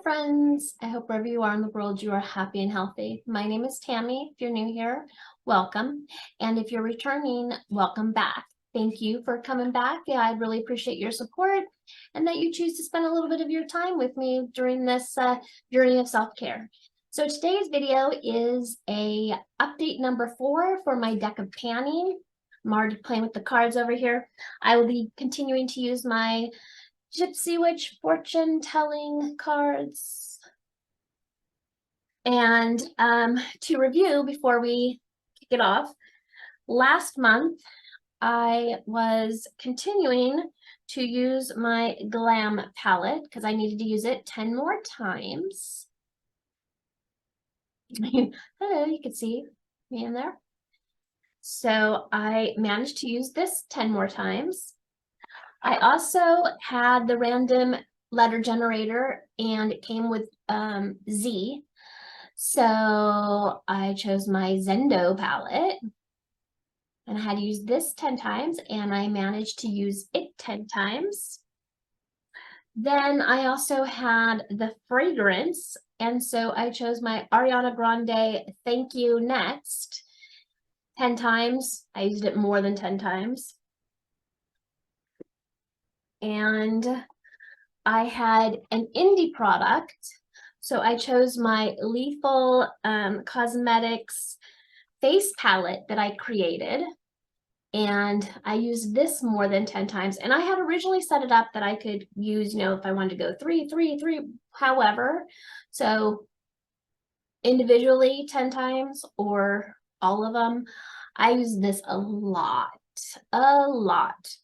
friends. I hope wherever you are in the world, you are happy and healthy. My name is Tammy. If you're new here, welcome. And if you're returning, welcome back. Thank you for coming back. Yeah, I really appreciate your support and that you choose to spend a little bit of your time with me during this journey of self-care. So today's video is a update number 4 for my deck of panning. I'm already playing with the cards over here. I will be continuing to use my Gypsy Witch fortune telling cards. And to review before we kick it off, last month I was continuing to use my Glam palette because I needed to use it 10 more times. Hello, you can see me in there. So I managed to use this 10 more times. I also had the random letter generator and it came with Z. So I chose my Zendo palette and I had to use this 10 times and I managed to use it 10 times. Then I also had the fragrance, and so I chose my Ariana Grande Thank You Next 10 times. I used it more than 10 times. And I had an indie product, so I chose my Lethal Cosmetics face palette that I created, and I used this more than 10 times. And I had originally set it up that I could use, you know, if I wanted to go 3, 3, 3, however. So individually 10 times or all of them. I use this a lot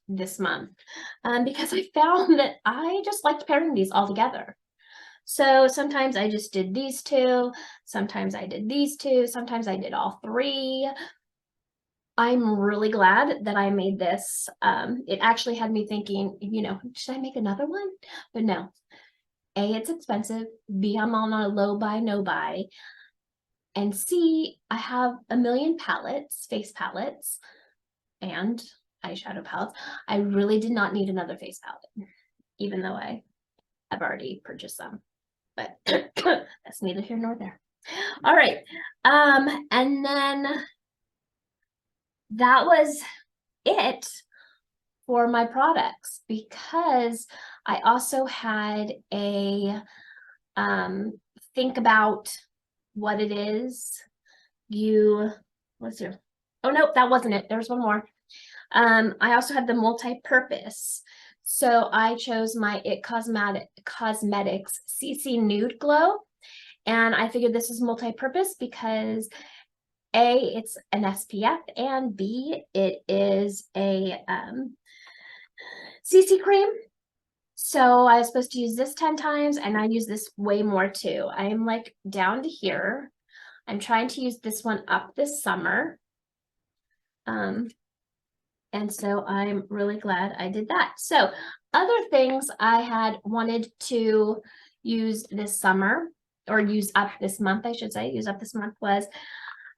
this month because I found that I just liked pairing these all together. So sometimes I just did these two, sometimes I did these two, sometimes I did all three. I'm really glad that I made this. It actually had me thinking, you know, should I make another one? But no. A, it's expensive. B, I'm on a low buy, no buy. And C, I have a million palettes, face palettes, and eyeshadow palettes. I really did not need another face palette, even though I have already purchased some. But that's neither here nor there. All right. And then that was it for my products, because I also had a think about what it is you, let's see. Oh no, that wasn't it. There's one more. I also had the multi-purpose. So I chose my It Cosmetics CC Nude Glow. And I figured this is multi-purpose because A, it's an SPF, and B, it is a CC cream. So I was supposed to use this 10 times and I use this way more too. I am like down to here. I'm trying to use this one up this summer. And so I'm really glad I did that. So other things I had wanted to use this summer, or use up this month, I should say, use up this month, was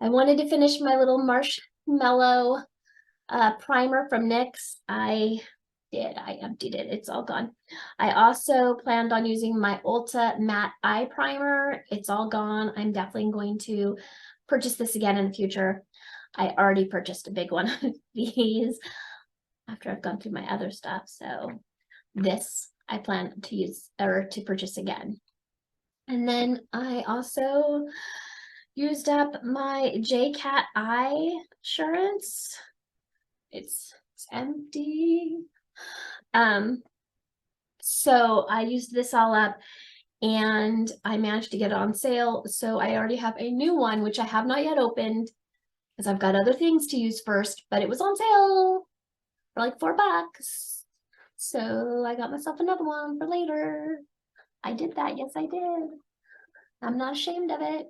I wanted to finish my little marshmallow primer from NYX. I emptied it. It's all gone. I also planned on using my Ulta matte eye primer. It's all gone. I'm definitely going to purchase this again in the future. I already purchased a big one of these after I've gone through my other stuff. So this I plan to use or to purchase again. And then I also used up my JCat eye insurance. It's empty. So I used this all up and I managed to get it on sale. So I already have a new one, which I have not yet opened because I've got other things to use first, but it was on sale for like $4. So I got myself another one for later. I did that. Yes, I did. I'm not ashamed of it.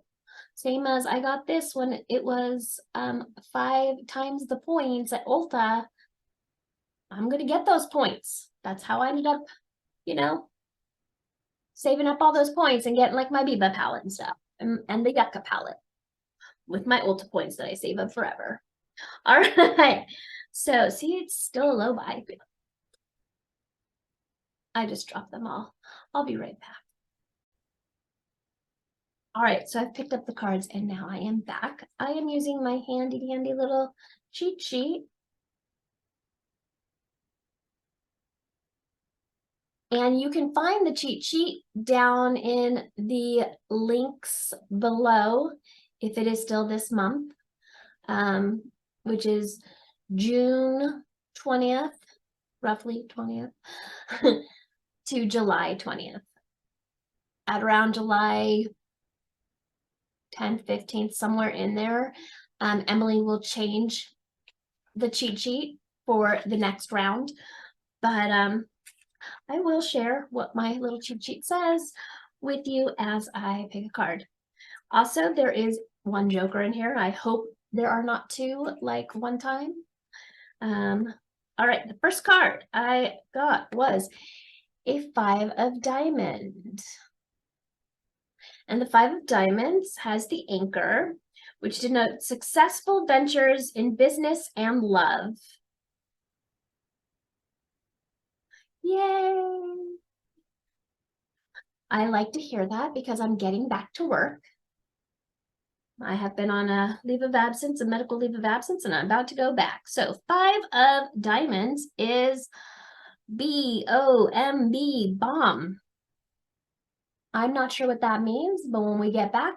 Same as I got this when it was 5 times the points at Ulta. I'm going to get those points. That's how I ended up, you know, saving up all those points and getting like my B.O.M.B palette and stuff, and the Yucca palette with my Ulta points that I save up forever. All right. So see, it's still a low buy. I just dropped them all. I'll be right back. All right, so I've picked up the cards and now I am back. I am using my handy dandy little cheat sheet. And you can find the cheat sheet down in the links below if it is still this month, which is June 20th, roughly 20th, to July 20th. At around July 10th, 15th, somewhere in there, Emily will change the cheat sheet for the next round. But I will share what my little cheat sheet says with you as I pick a card. Also, there is one joker in here. I hope there are not two like one time. All right, the first card I got was a 5 of diamond. And the 5 of diamonds has the anchor, which denotes successful ventures in business and love. Yay! I like to hear that because I'm getting back to work. I have been on a leave of absence, a medical leave of absence, and I'm about to go back. So 5 of diamonds is B.O.M.B, bomb. I'm not sure what that means, but when we get back,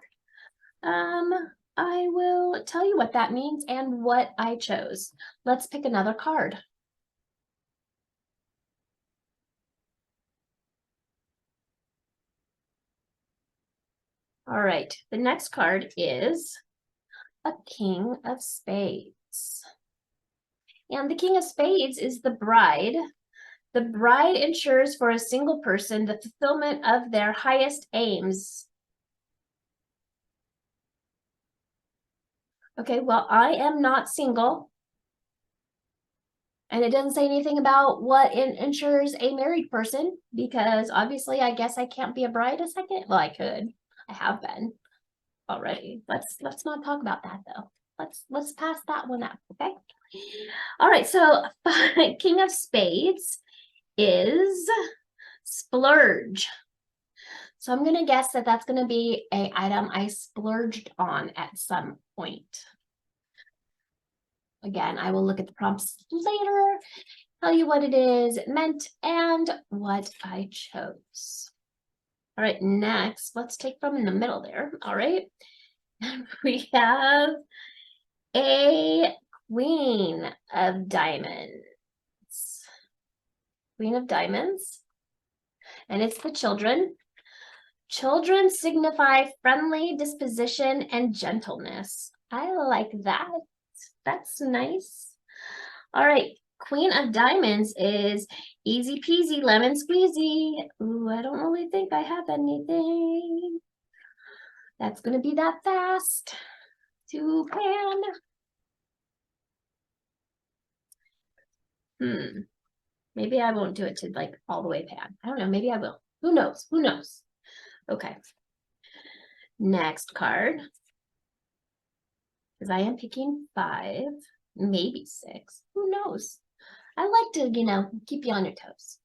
I will tell you what that means and what I chose. Let's pick another card. All right, the next card is a King of Spades. And the King of Spades is the bride. The bride ensures for a single person the fulfillment of their highest aims. Okay, well, I am not single. And it doesn't say anything about what ensures a married person, because obviously I guess I can't be a bride a second. Well, I could. I have been already. Let's not talk about that though. Let's pass that one up, okay? All right, so King of Spades is Splurge. So I'm gonna guess that that's gonna be an item I splurged on at some point. Again, I will look at the prompts later, tell you what it is, it meant, and what I chose. All right, next, let's take from in the middle there. All right, we have a Queen of Diamonds. Queen of Diamonds, and it's the children. Children signify friendly disposition and gentleness. I like that. That's nice. All right, Queen of Diamonds is easy peasy lemon squeezy. Ooh, I don't really think I have anything that's gonna be that fast to pan. Maybe I won't do it to like all the way pan. I don't know, maybe I will. Who knows? Who knows? Okay. Next card. Because I am picking 5, maybe 6. Who knows? I like to, keep you on your toes.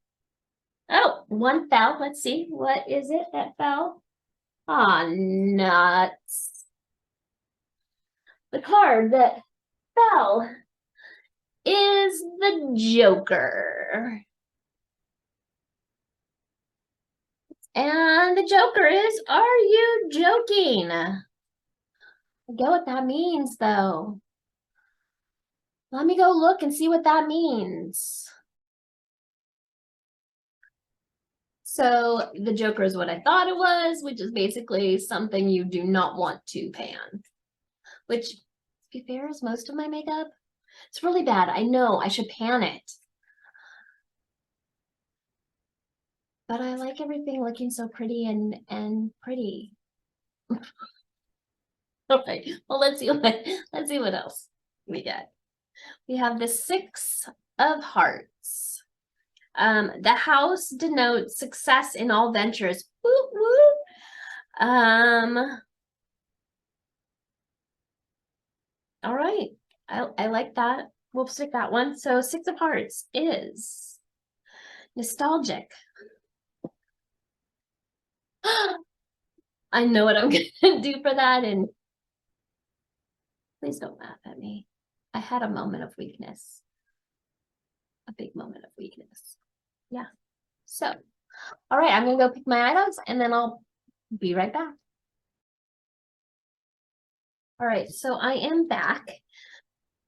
Oh, one fell. Let's see. What is it that fell? Aw, nuts. The card that fell is the Joker. And the Joker is, are you joking? I get what that means, though. Let me go look and see what that means. So the Joker is what I thought it was, which is basically something you do not want to pan. Which, to be fair, is most of my makeup. It's really bad. I know I should pan it. But I like everything looking so pretty and pretty. Okay, well let's see what else we get. We have the 6 of Hearts. The house denotes success in all ventures. Woo woo. All right, I like that. We'll stick that one. So 6 of Hearts is nostalgic. I know what I'm gonna do for that, and please don't laugh at me. I had a moment of weakness. A big moment of weakness. Yeah. So, all right, I'm gonna go pick my items and then I'll be right back. All right, so I am back.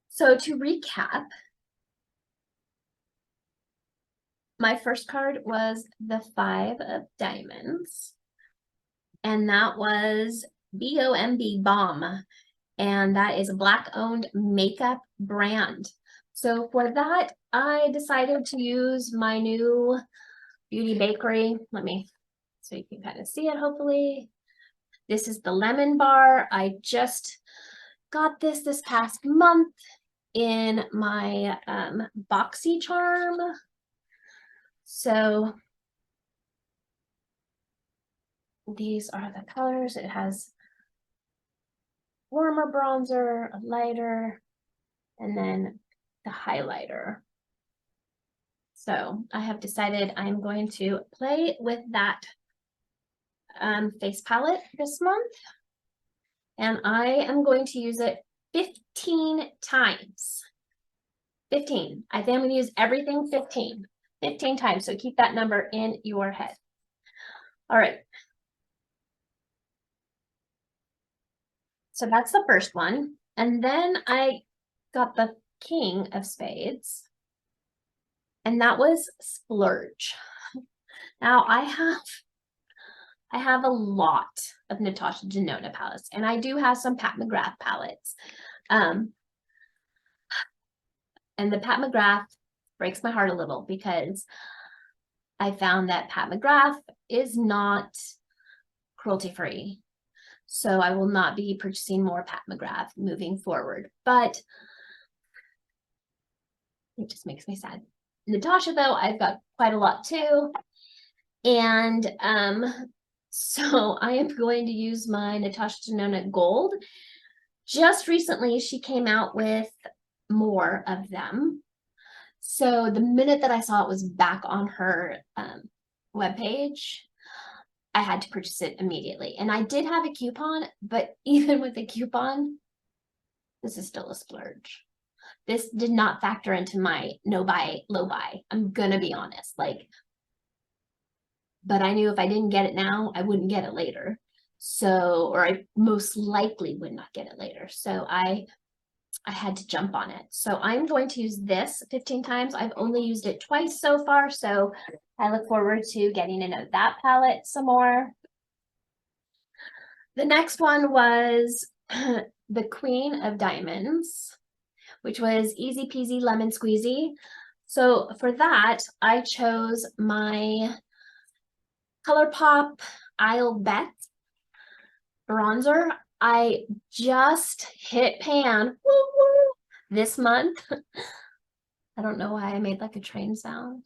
So to recap, my first card was the 5 of diamonds, and that was B.O.M.B. B.O.M.B, and that is a Black-owned makeup brand. So for that, I decided to use my new Beauty Bakerie. So you can kind of see it, hopefully. This is the lemon bar. I just got this past month in my boxy charm. So these are the colors. It has warmer bronzer, a lighter, and then the highlighter. So I have decided I'm going to play with that face palette this month, and I am going to use it 15 times. 15. I think I'm going to use everything 15 times. So keep that number in your head. All right. So that's the first one. And then I got the King of Spades, and that was Splurge. Now I have a lot of Natasha Denona palettes, and I do have some Pat McGrath palettes. And the Pat McGrath breaks my heart a little because I found that Pat McGrath is not cruelty-free. So I will not be purchasing more Pat McGrath moving forward, but it just makes me sad. Natasha, though, I've got quite a lot too. And so I am going to use my Natasha Denona Gold. Just recently, she came out with more of them. So the minute that I saw it was back on her webpage, I had to purchase it immediately. And I did have a coupon, but even with the coupon, this is still a splurge. This did not factor into my no buy, low buy. I'm gonna be honest. But I knew if I didn't get it now, I wouldn't get it later. So, or I most likely would not get it later. So I had to jump on it. So I'm going to use this 15 times. I've only used it twice so far. So I look forward to getting to know that palette some more. The next one was the Queen of Diamonds, which was Easy Peasy Lemon Squeezy. So for that, I chose my Colourpop Isle Bet bronzer. I just hit pan this month. I don't know why I made like a train sound.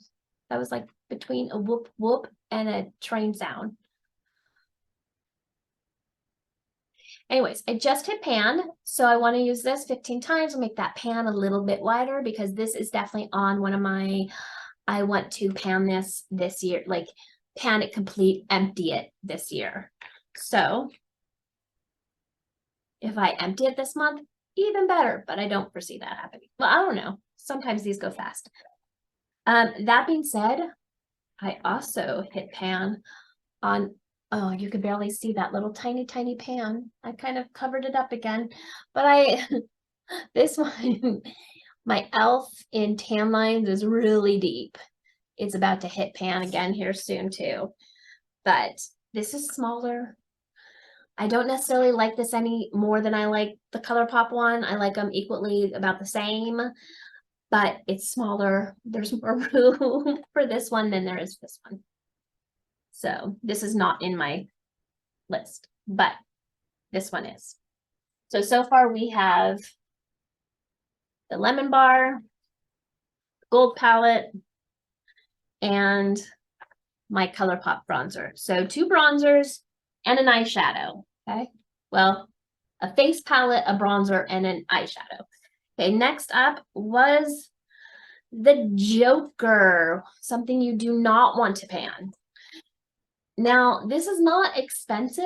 That was like between a whoop whoop and a train sound. Anyways, I just hit pan, so I want to use this 15 times to make that pan a little bit wider, because this is definitely on one of my, I want to pan this year, like pan it complete, empty it this year. So if I empty it this month, even better, but I don't foresee that happening. Well, I don't know. Sometimes these go fast. That being said, I also hit pan on, oh, you could barely see that little tiny pan. I kind of covered it up again, but this one, my elf in tan lines is really deep. It's about to hit pan again here soon too, but this is smaller. I don't necessarily like this any more than I like the Colourpop one. I like them equally about the same, but it's smaller. There's more room for this one than there is this one. So this is not in my list, but this one is. So far we have the lemon bar, gold palette, and my Colourpop bronzer. So 2 bronzers and an eyeshadow, okay? Well, a face palette, a bronzer, and an eyeshadow. Okay, next up was the Joker, something you do not want to pan. Now, this is not expensive,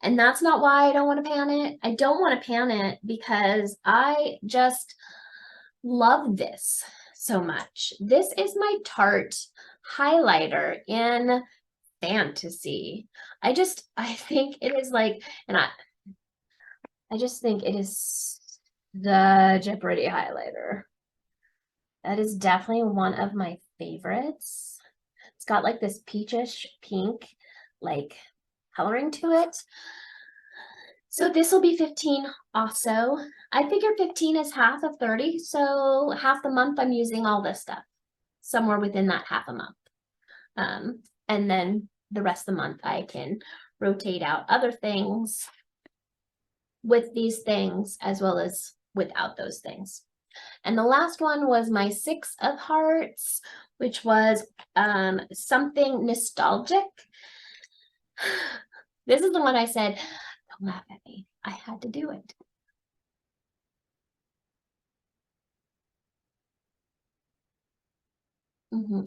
And that's not why I don't want to pan it. I don't want to pan it because I just love this so much. This is my Tarte highlighter in Fantasy. I think it is like, and I just think it is such a pretty highlighter. That is definitely one of my favorites. It's got like this peachish pink, like coloring to it. So this will be 15 also. I figure 15 is half of 30. So half the month I'm using all this stuff, somewhere within that half a month. And then the rest of the month I can rotate out other things with these things as well as without those things. And the last one was my 6 of Hearts, which was something nostalgic. This is the one I said, don't laugh at me. I had to do it.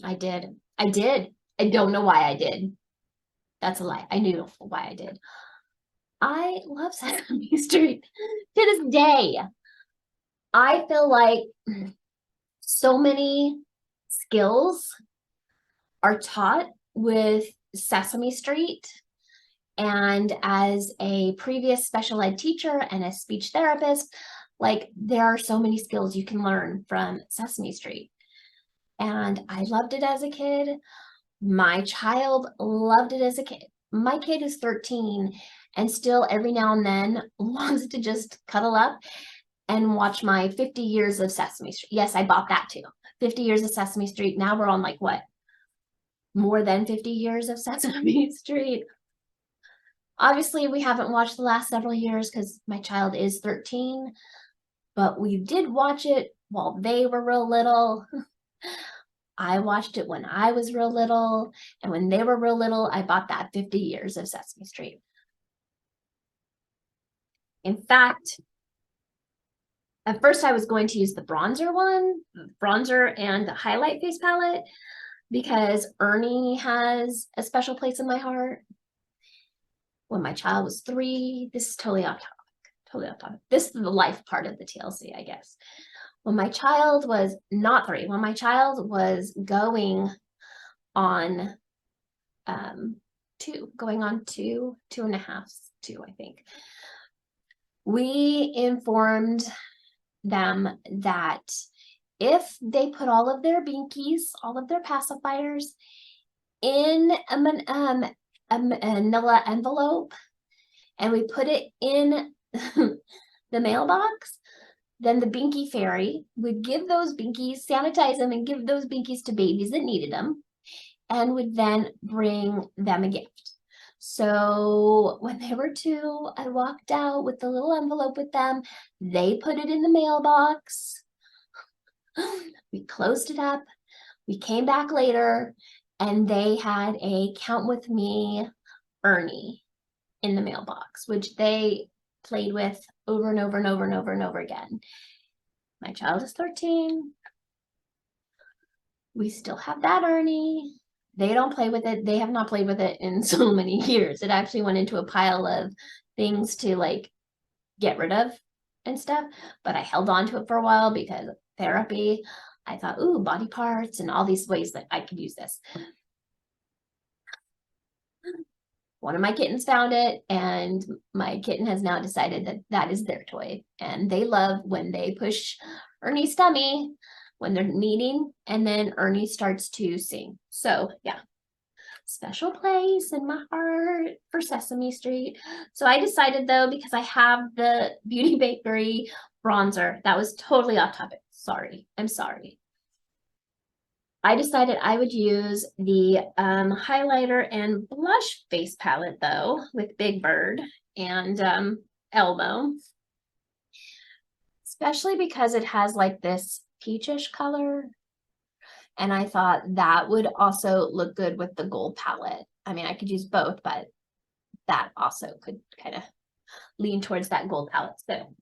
I did. I don't know why I did. That's a lie. I knew why I did. I love Sesame Street to this day. I feel like so many skills are taught with Sesame Street. And as a previous special ed teacher and a speech therapist, like there are so many skills you can learn from Sesame Street. And I loved it as a kid. My child loved it as a kid. My kid is 13 and still every now and then wants to just cuddle up and watch my 50 years of Sesame Street. Yes, I bought that too. 50 years of Sesame Street. Now we're on like what? More than 50 years of Sesame Street. Obviously, we haven't watched the last several years because my child is 13, but we did watch it while they were real little. I watched it when I was real little, and when they were real little, I bought that 50 years of Sesame Street. In fact, at first I was going to use the bronzer and the highlight face palette, because Ernie has a special place in my heart. When my child was 3, this is totally off topic. This is the life part of the TLC, I guess. When my child was not 3, when my child was going on 2, going on 2.5, 2, I think, we informed them that if they put all of their binkies, all of their pacifiers in a manila envelope and we put it in the mailbox, then the Binky Fairy would give those binkies, sanitize them and give those binkies to babies that needed them, and would then bring them a gift. So when they were 2, I walked out with the little envelope with them. They put it in the mailbox. We closed it up. We came back later and they had a Count With Me Ernie in the mailbox, which they played with over and over and over and over and over again. My child is 13. We still have that Ernie. They don't play with it. They have not played with it in so many years. It actually went into a pile of things to like get rid of and stuff, but I held on to it for a while because of therapy. I thought, ooh, body parts and all these ways that I could use this. One of my kittens found it, and my kitten has now decided that that is their toy. And they love when they push Ernie's tummy when they're kneading, and then Ernie starts to sing. So yeah, special place in my heart for Sesame Street. So I decided though, because I have the Beauty Bakerie bronzer, that was totally off topic. Sorry, I'm sorry. I decided I would use the highlighter and blush face palette though with Big Bird and Elmo, especially because it has like this peachish color. And I thought that would also look good with the gold palette. I mean, I could use both, but that also could kind of lean towards that gold palette. So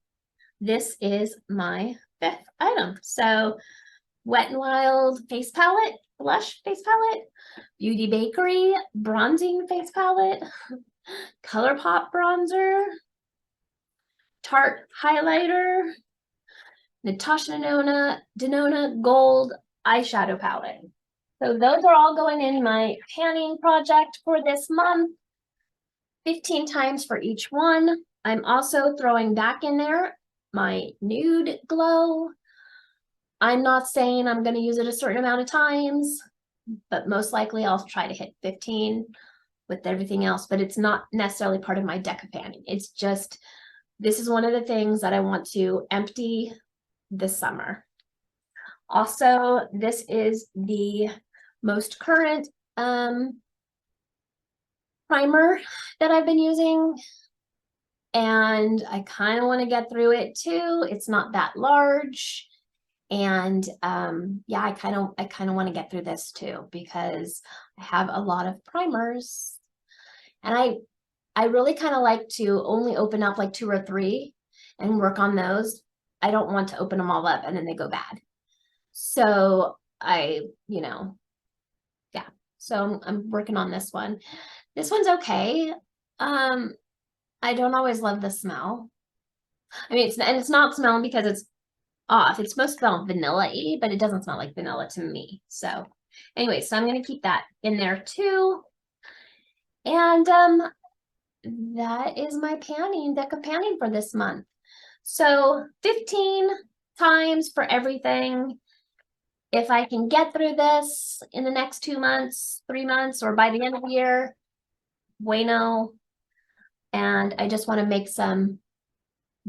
this is my 5th item. So Wet n Wild face palette blush face palette, Beauty Bakerie bronzing face palette, Colourpop bronzer, Tarte highlighter, Natasha Denona gold eyeshadow palette. So those are all going in my panning project for this month, 15 times for each one. I'm also throwing back in there my nude glow. I'm not saying I'm going to use it a certain amount of times, but most likely I'll try to hit 15 with everything else, but it's not necessarily part of my deck of panning. It's just, this is one of the things that I want to empty this summer. Also, this is the most current primer that I've been using, and I kind of want to get through it too. It's not that large, and yeah, I kind of want to get through this too, because I have a lot of primers, and I really kind of like to only open up like 2 or 3 and work on those. I don't want to open them all up and then they go bad. So I, yeah. So I'm working on this one. This one's okay. I don't always love the smell. I mean, it's not smelling because it's off. It's supposed to smell vanilla-y, but it doesn't smell like vanilla to me. So anyway, so I'm going to keep that in there too. And that is my deck of panning for this month. So 15 times for everything. If I can get through this in the next 2 months, 3 months, or by the end of the year, bueno. And I just want to make some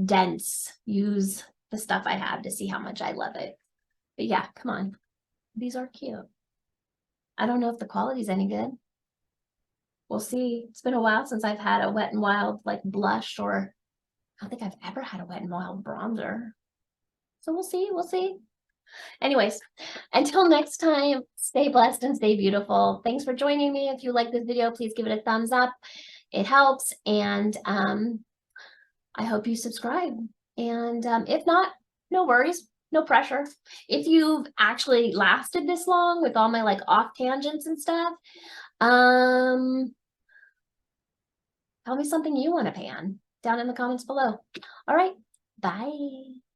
dents, use the stuff I have to see how much I love it. But yeah, come on. These are cute. I don't know if the quality's any good. We'll see. It's been a while since I've had a Wet n Wild like blush, or I don't think I've ever had a Wet n Wild bronzer. So we'll see. Anyways, until next time, stay blessed and stay beautiful. Thanks for joining me. If you like this video, please give it a thumbs up. It helps. And I hope you subscribe. And if not, no worries, no pressure. If you've actually lasted this long with all my like off tangents and stuff, tell me something you want to pan down in the comments below. All right, bye.